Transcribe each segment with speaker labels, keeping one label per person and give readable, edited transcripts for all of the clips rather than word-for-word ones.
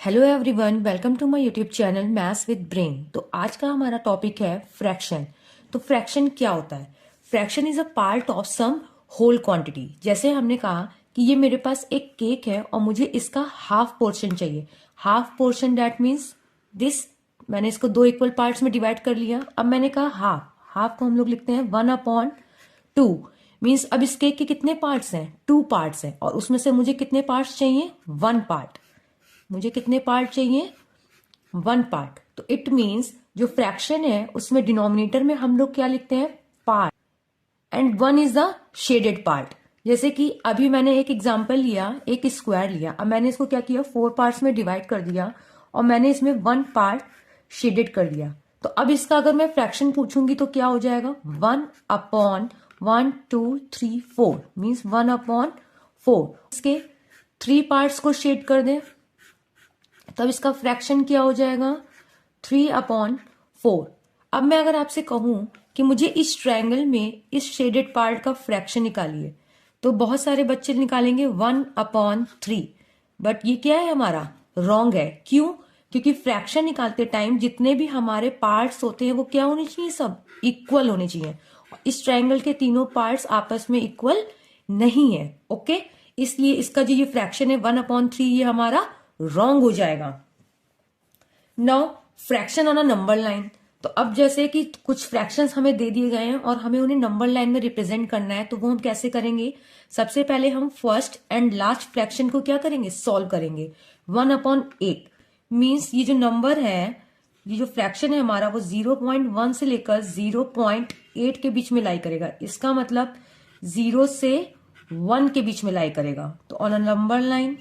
Speaker 1: Hello everyone, welcome to my YouTube channel maths with brain. तो आज का हमारा टॉपिक है फ्रैक्शन। तो फ्रैक्शन क्या होता है? Fraction is a part of some whole quantity. जैसे हमने कहा कि ये मेरे पास एक केक है और मुझे इसका हाफ पोर्शन चाहिए। Half portion that means this. मैंने इसको दो इक्वल पार्ट्स में डिवाइड कर लिया। अब मैंने कहा हाफ। हाफ को हम लोग लिखते हैं 1/2। मीन्स अब इस केक के कितने पार्ट्स हैं? 2 पार्ट्स हैं और उसमें से मुझे कितने पार्ट्स चाहिए? 1 पार्ट। मुझे कितने पार्ट चाहिए? 1 पार्ट। तो इट मीन्स जो फ्रैक्शन है उसमें डिनोमिनेटर में हम लोग क्या लिखते हैं? Part. And 1 is the shaded part. जैसे कि अभी मैंने एक एग्जांपल लिया, एक स्क्वायर लिया। अब मैंने इसको क्या किया? 4 पार्ट्स में डिवाइड कर दिया और मैंने इसमें 1 पार्ट शेडेड कर दिया। तो अब इसका अगर मैं फ्रैक्शन पूछूंगी तो क्या हो जाएगा? 1/1 2 3 4 मीन्स 1/4। इसके 3 पार्ट्स को शेड कर दें तब इसका फ्रैक्शन क्या हो जाएगा? 3/4। अब मैं अगर आपसे कहूं कि मुझे इस ट्रायंगल में इस शेडेड पार्ट का फ्रैक्शन निकालिए, तो बहुत सारे बच्चे निकालेंगे 1/3। बट ये क्या है? हमारा रॉन्ग है। क्यों? क्योंकि फ्रैक्शन निकालते टाइम जितने भी हमारे पार्ट्स होते हैं वो क्या होने चाहिए? सब इक्वल होने चाहिए। इस ट्रायंगल के तीनों पार्ट्स आपस में इक्वल नहीं है। ओके, इसलिए इसका जो ये फ्रैक्शन है 1/3 ये हमारा रॉन्ग हो जाएगा। Now fraction on a number line. तो अब जैसे कि कुछ फ्रैक्शंस हमें दे दिए गए हैं और हमें उन्हें नंबर लाइन में रिप्रेजेंट करना है, तो वो हम कैसे करेंगे? सबसे पहले हम फर्स्ट एंड लास्ट फ्रैक्शन को क्या करेंगे? सॉल्व करेंगे। 1/8 मीन्स ये जो नंबर है, ये जो फ्रैक्शन है हमारा, वो 0.1 से लेकर 0.8 के बीच में लाई करेगा। इसका मतलब 0 से 1 के बीच में लाई करेगा। तो ऑन अ नंबर लाइन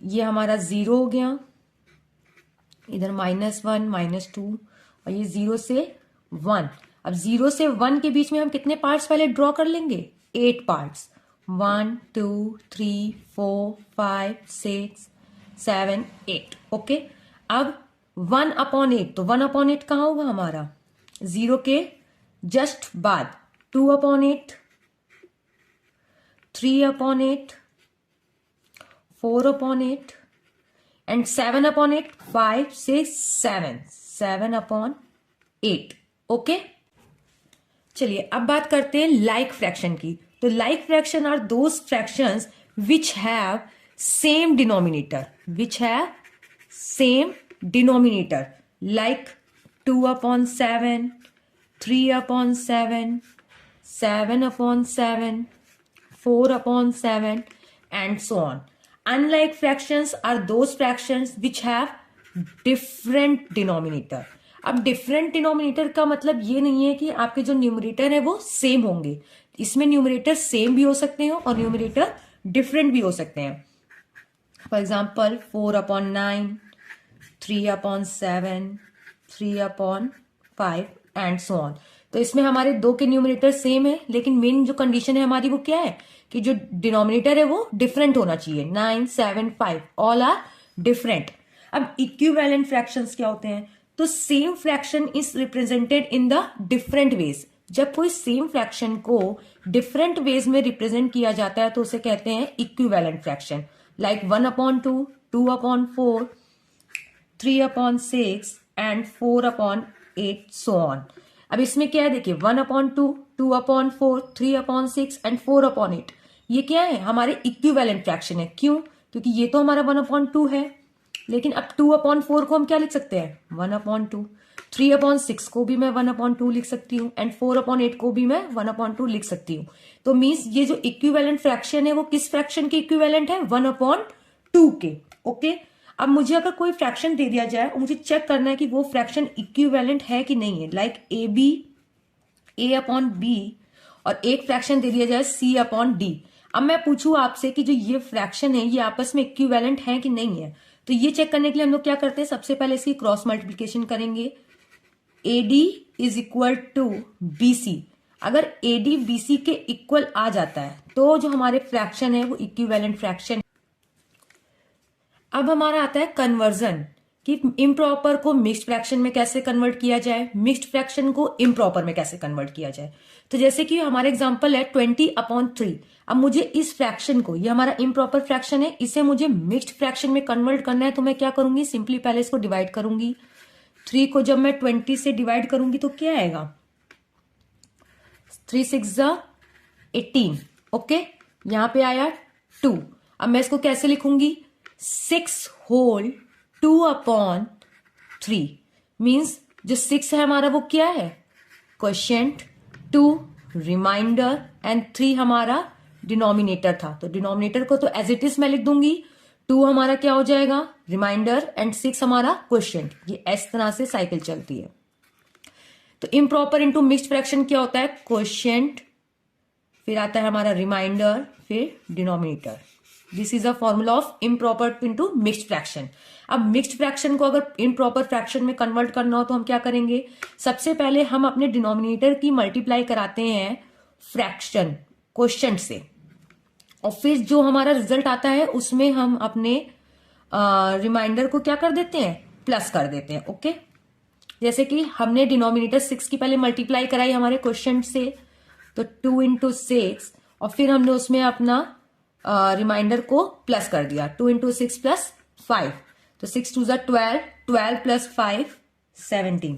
Speaker 1: ये हमारा 0 हो गया, इधर -1 -2 और ये 0 से 1। अब 0 से 1 के बीच में हम कितने पार्ट्स पहले ड्रॉ कर लेंगे? 8 पार्ट्स। 1 2 3 4 5 6 7 8। ओके, अब 1/8, तो 1/8 कहाँ होगा हमारा? 0 के जस्ट बाद। 2/8, 3/8, 4/8 एंड 7/8। 5 6 7 7/8। ओके, चलिए अब बात करते हैं लाइक फ्रैक्शन की। तो like fraction are those fractions which have same denominator, which have same denominator, like 2/7, 3/7, 7/7, 4/7 and so on. Unlike fractions are those fractions which have different denominator. अब different denominator का मतलब ये नहीं है कि आपके जो न्यूमरेटर है वो सेम होंगे। इसमें न्यूमरेटर सेम भी हो सकते हैं और न्यूमरेटर डिफरेंट भी हो सकते हैं। For example 4/9, 3/7, 3/5 and so on. तो इसमें हमारे दो के न्यूमरेटर सेम है, लेकिन मेन जो कंडीशन है हमारी वो क्या है कि जो डिनोमिनेटर है वो डिफरेंट होना चाहिए। 9 7 5 ऑल आर डिफरेंट। अब इक्विवेलेंट फ्रैक्शंस क्या होते हैं? तो same fraction is represented in the different ways. जब कोई सेम फ्रैक्शन को डिफरेंट वेज में रिप्रेजेंट किया जाता है तो उसे कहते हैं equivalent fraction. Like 1/2, 2/4, 3/6 and 4/8 so on. अब इसमें क्या है? देखिए 1/2, 2/4, 3/6 एंड 4/8 ये क्या है? हमारे इक्विवेलेंट फ्रैक्शन है। क्यों? क्योंकि ये तो हमारा 1/2 है, लेकिन अब 2/4 को हम क्या लिख सकते हैं? 1/2। 3/6 को भी मैं 1/2 लिख सकती हूँ एंड 4/8 को भी मैं 1/2 लिख सकती हूँ। तो मीन्स ये जो इक्विवेलेंट फ्रैक्शन है वो किस फ्रैक्शन के इक्विवेलेंट है? 1/2 के। ओके, अब मुझे अगर कोई फ्रैक्शन दे दिया जाए और मुझे चेक करना है कि वो फ्रैक्शन इक्विवेलेंट है कि नहीं है, लाइक A/B और एक फ्रैक्शन दे दिया जाए C/D। अब मैं पूछूं आपसे कि जो ये फ्रैक्शन है ये आपस में इक्विवेलेंट है कि नहीं है, तो ये चेक करने के लिए हम लोग क्या करते हैं? सबसे पहले इसकी क्रॉस मल्टीप्लीकेशन करेंगे। AD is equal to BC। अगर AD BC के इक्वल आ जाता है तो जो हमारे फ्रैक्शन है वो इक्विवेलेंट फ्रैक्शन। अब हमारा आता है कन्वर्जन, कि इम्प्रॉपर को मिक्स्ड फ्रैक्शन में कैसे कन्वर्ट किया जाए, मिक्स्ड फ्रैक्शन को इम्प्रॉपर में कैसे कन्वर्ट किया जाए। तो जैसे कि हमारा एग्जांपल है 20/3। अब मुझे इस फ्रैक्शन को, ये हमारा इम्प्रॉपर फ्रैक्शन है, इसे मुझे मिक्स्ड फ्रैक्शन में कन्वर्ट करना है। तो मैं क्या करूंगी, सिंपली पहले इसको डिवाइड करूंगी। 3 को जब मैं 20 से डिवाइड करूंगी तो क्या आएगा, 3 6 18। ओके, यहां पे आया 2। अब मैं इसको कैसे लिखूंगी, 6 होल 2/3 मीन्स जो 6 है हमारा वो क्या है, क्वोशिएंट, 2 रिमाइंडर एंड 3 हमारा डिनोमिनेटर था। तो डिनोमिनेटर को तो एज इट इज मैं लिख दूंगी, 2 हमारा क्या हो जाएगा, रिमाइंडर, एंड 6 हमारा क्वोशिएंट। ये इस तरह से साइकिल चलती है। तो इम्प्रॉपर इंटू मिक्स्ड फ्रैक्शन क्या होता है, क्वोशिएंट, फिर आता है हमारा रिमाइंडर, फिर denominator. This is a formula of improper into mixed fraction. अब मिक्स्ड फ्रैक्शन को अगर इम्प्रॉपर फ्रैक्शन में कन्वर्ट करना हो तो हम क्या करेंगे, सबसे पहले हम अपने डिनोमिनेटर की मल्टीप्लाई कराते हैं फ्रैक्शन क्वोशिएंट से, और फिर जो हमारा रिजल्ट आता है उसमें हम अपने रिमाइंडर को क्या कर देते हैं, प्लस कर देते हैं। ओके, जैसे कि हमने डिनोमिनेटर 6 की पहले मल्टीप्लाई कराई हमारे क्वोशिएंट से, तो 2 × 6, और फिर हमने उसमें अपना रिमाइंडर को प्लस कर दिया, 2 × 6 + 5, तो 6 2 12, 12 + 5 17,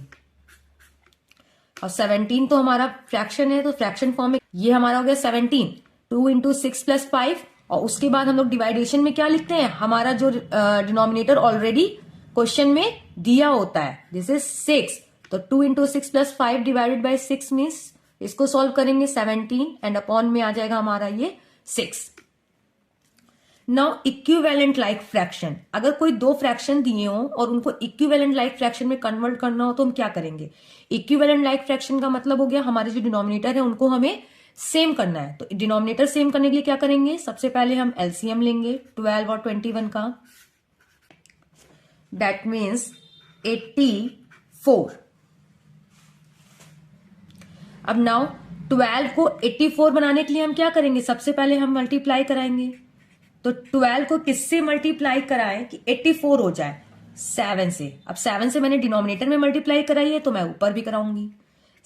Speaker 1: और 17 तो हमारा फ्रैक्शन है, तो फ्रैक्शन फॉर्म में ये हमारा हो गया 17, 2 × 6 + 5, और उसके बाद हम लोग डिवाइडेशन में क्या लिखते हैं, हमारा जो डिनोमिनेटर ऑलरेडी क्वेश्चन में दिया होता है, दिस इज 6, तो 2 × 6 + 5 डिवाइडेड बाय 6 मीन्स इसको सॉल्व करेंगे 17, एंड अपॉन में आ जाएगा हमारा ये 6। नाउ इक्विवेलेंट लाइक फ्रैक्शन, अगर कोई दो फ्रैक्शन दिए हो और उनको इक्विवेलेंट लाइक फ्रैक्शन में कन्वर्ट करना हो तो हम क्या करेंगे, इक्विवेलेंट लाइक फ्रैक्शन का मतलब हो गया हमारे जो डिनोमिनेटर है उनको हमें सेम करना है। तो डिनोमिनेटर सेम करने के लिए क्या करेंगे, सबसे पहले हम एलसीएम लेंगे 12 और 21 का, दैट मीन्स 84। अब नाउ 12 को 84 बनाने के लिए हम क्या करेंगे, सबसे पहले हम मल्टीप्लाई कराएंगे। तो 12 को किससे मल्टीप्लाई कराएं कि 84 हो जाए, 7 से। अब 7 से मैंने डिनोमिनेटर में मल्टीप्लाई कराई है तो मैं ऊपर भी कराऊंगी।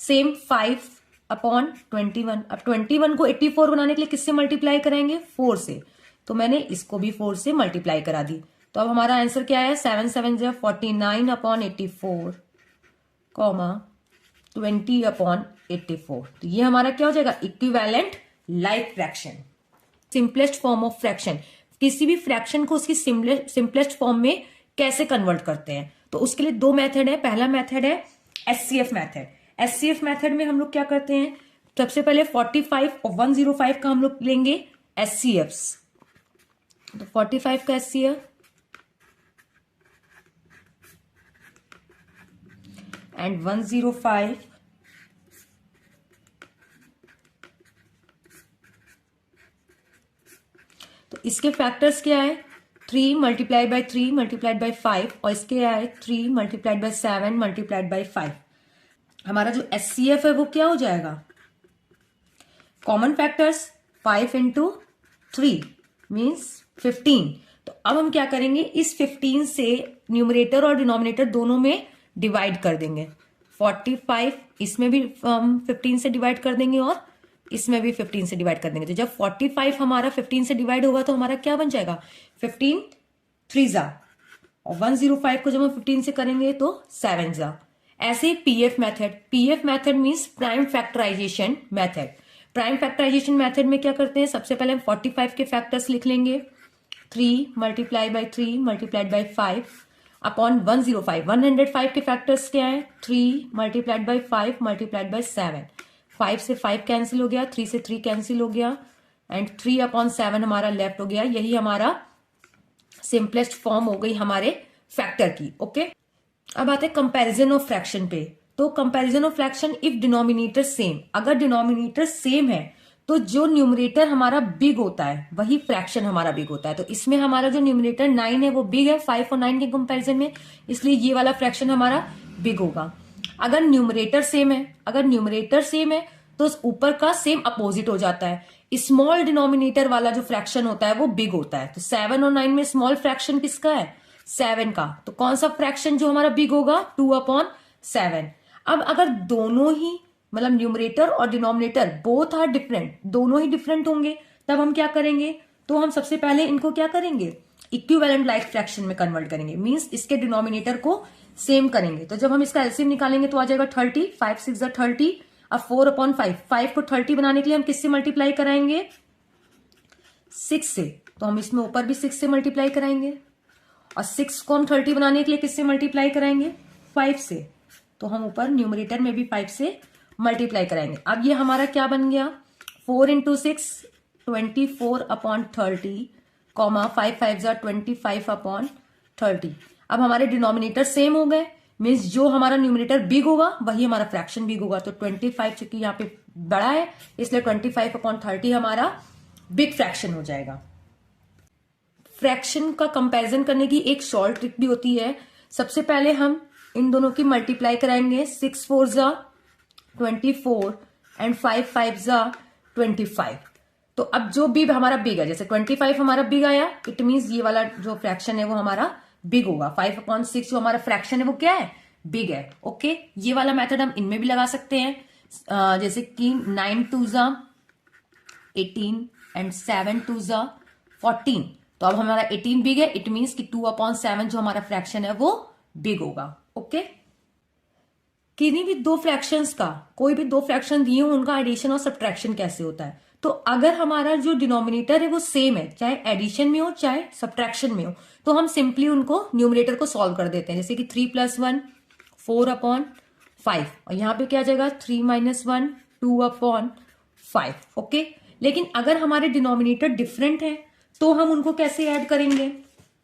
Speaker 1: सेम 5/21। अब 21 को 84 बनाने के लिए किससे मल्टीप्लाई कराएंगे, 4 से। तो मैंने इसको भी 4 से मल्टीप्लाई करा दी। तो अब हमारा आंसर क्या है, 7 7 49/84, 20/84। तो ये हमारा क्या हो जाएगा, equivalent like fraction, simplest form of fraction. किसी भी फ्रैक्शन को उसकी सिंपलेस्ट फॉर्म में कैसे कन्वर्ट करते हैं, तो उसके लिए दो मेथड है। पहला मेथड है एचसीएफ मेथड। एचसीएफ मेथड में हम लोग क्या करते हैं, सबसे पहले 45 और 105 का हम लोग लेंगे एचसीएफ्स। तो 45 का एचसीएफ एंड 105 तो इसके फैक्टर्स क्या है, 3 × 3 × 5, और इसके आए 3 × 7 × 5। हमारा जो एचसीएफ है वो क्या हो जाएगा, कॉमन फैक्टर्स 5 × 3 मीन्स 15। तो अब हम क्या करेंगे, इस 15 से न्यूमरेटर और डिनोमिनेटर दोनों में डिवाइड कर देंगे। 45 इसमें भी हम 15 से डिवाइड कर देंगे और इसमें भी 15 से डिवाइड कर देंगे। तो जब 45 हमारा 15 से डिवाइड होगा तो हमारा क्या बन जाएगा, 15 3 और 105 को जब हम 15 से करेंगे तो 7 ऐसे PF method. PF method means prime factorization method. Prime factorization method में क्या करते हैं, सबसे पहले हम 45 के फैक्टर्स लिख लेंगे, 3 × 3 × 5 अपॉन 105। 105 के फैक्टर्स क्या है, 3 × 5 × 7। 5 से 5 कैंसिल हो गया, 3 से 3 कैंसिल हो गया, एंड 3/7 हमारा लेफ्ट हो गया। यही हमारा सिंपलेस्ट फॉर्म हो गई हमारे फैक्टर की। ओके, अब आते हैं कंपैरिजन ऑफ फ्रैक्शन पे। तो comparison of fraction if denominator same, अगर डिनोमिनेटर सेम है तो जो न्यूमरेटर हमारा बिग होता है वही फ्रैक्शन हमारा बिग होता है। तो इसमें हमारा जो न्यूमरेटर 9 है वो बिग है 5 और 9 के कंपैरिजन में, इसलिए ये वाला फ्रैक्शन हमारा बिग होगा। अगर न्यूमरेटर सेम है तो ऊपर का सेम अपोजिट हो जाता है। स्मॉल डिनोमिनेटर वाला जो फ्रैक्शन होता है वो बिग होता है। तो 7 और 9 में स्मॉल फ्रैक्शन किसका है, 7 का, तो कौन सा फ्रैक्शन जो हमारा बिग होगा, 2/7। अब अगर दोनों ही मतलब न्यूमरेटर और डिनोमिनेटर बोथ आर डिफरेंट, दोनों ही डिफरेंट होंगे, तब हम क्या करेंगे, तो हम सबसे पहले इनको क्या करेंगे, इक्विवेलेंट लाइक फ्रैक्शन में कन्वर्ट करेंगे, मींस इसके डिनोमिनेटर को सेम करेंगे। तो जब हम इसका एलसीएम निकालेंगे तो आ जाएगा 30, 5 6 30। अब 4/5, 5 को 30 बनाने के लिए हम किससे मल्टीप्लाई कराएंगे, 6 से, तो हम इसमें ऊपर भी 6 से मल्टीप्लाई कराएंगे, और 6 को हम 30 बनाने के लिए किससे मल्टीप्लाई कराएंगे, 5 से, तो हम ऊपर न्यूमरेटर में भी 5 से मल्टीप्लाई कराएंगे। अब ये हमारा क्या बन गया, 4 × 6 24/30, 5 5 25/30। अब हमारे डिनोमिनेटर सेम हो गए, मीन्स जो हमारा न्यूमरेटर बिग होगा वही हमारा फ्रैक्शन बिग होगा। तो 25 चूंकि यहाँ पे बड़ा है इसलिए 25/30 हमारा बिग फ्रैक्शन हो जाएगा। फ्रैक्शन का कंपैरिजन करने की एक शॉर्ट ट्रिक भी होती है। सबसे पहले हम इन दोनों की मल्टीप्लाई कराएंगे, 6 4 24 एंड 5 5 25। तो अब जो भी हमारा बिग है, जैसे 25 हमारा बिग आया, इट मीन्स ये वाला जो फ्रैक्शन है वो हमारा बिग होगा। 5/6 जो हमारा फ्रैक्शन है वो क्या है, बिग है। ओके, ये वाला मेथड हम इनमें भी लगा सकते हैं, जैसे कि 9 2 18 एंड 7 2 14। तो अब हमारा 18 बिग है, इट मीन्स कि 2/7 जो हमारा फ्रैक्शन है वो बिग होगा। ओके, किन्हीं भी दो फ्रैक्शंस का, कोई भी दो फ्रैक्शन दिए हो, उनका एडिशन और सब्ट्रैक्शन कैसे होता है। तो अगर हमारा जो डिनोमिनेटर है वो सेम है, चाहे एडिशन में हो चाहे सब्ट्रैक्शन में हो, तो हम सिंपली उनको न्यूमरेटर को सॉल्व कर देते हैं। जैसे कि 3 + 1 4/5, और यहां पे क्या आ जाएगा 3 - 1 2/5। ओके, लेकिन अगर हमारे डिनोमिनेटर डिफरेंट है तो हम उनको कैसे ऐड करेंगे,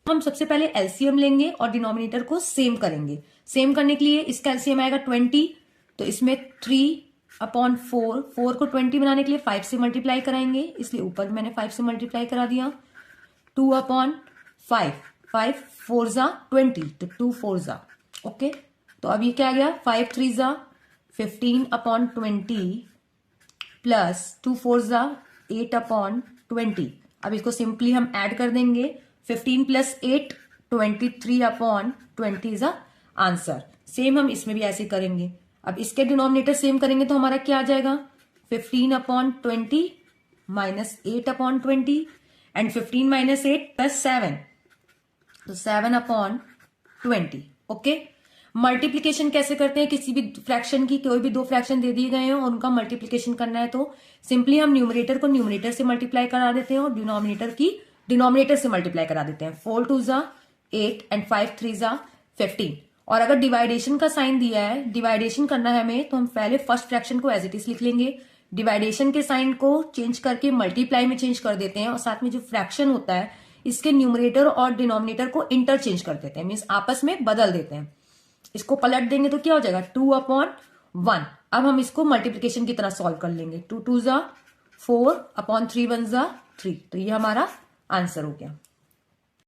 Speaker 1: हम सबसे पहले एलसीएम लेंगे और डिनोमिनेटर को सेम करेंगे। सेम करने के लिए इसका एलसीएम आएगा 20, तो इसमें 3/4, 4 को 20 बनाने के लिए 5 से मल्टीप्लाई कराएंगे, इसलिए ऊपर मैंने 5 से मल्टीप्लाई करा दिया। 2/5, 5 4 20, तो 2 4। ओके, तो अब ये क्या आ गया, 5 3 15/20 प्लस 2 4 8/20। अब इसको सिंपली हम ऐड कर देंगे, 15 + 8 23/20 इज आंसर। सेम हम इसमें भी ऐसे करेंगे। अब इसके डिनोमिनेटर सेम करेंगे तो हमारा क्या आ जाएगा, 15/20 माइनस 8/20 एंड 15 - 8 + 7, तो 7/20। ओके, मल्टीप्लीकेशन कैसे करते हैं, किसी भी फ्रैक्शन की, कोई भी दो फ्रैक्शन दे दिए गए हैं और उनका मल्टीप्लीकेशन करना है तो सिंपली हम न्यूमरेटर को न्यूमरेटर से मल्टीप्लाई करा देते हैं और डिनोमिनेटर की डिनोमिनेटर से मल्टीप्लाई करा देते हैं। 4 2 8 एंड 5 3 15। और अगर डिवाइडेशन का साइन दिया है, डिवाइडेशन करना है हमें, तो हम पहले फर्स्ट फ्रैक्शन को एज इट इज लिख लेंगे, डिवाइडेशन के साइन को चेंज करके मल्टीप्लाई में चेंज कर देते हैं, और साथ में जो फ्रैक्शन होता है इसके न्यूमरेटर और डिनोमिनेटर को इंटरचेंज कर देते हैं, मीन्स आपस में बदल देते हैं। इसको पलट देंगे तो क्या हो जाएगा, 2/1। अब हम इसको मल्टीप्लीकेशन की तरह सॉल्व कर लेंगे, 2 2 4/3 1 3, तो ये हमारा आंसर हो गया।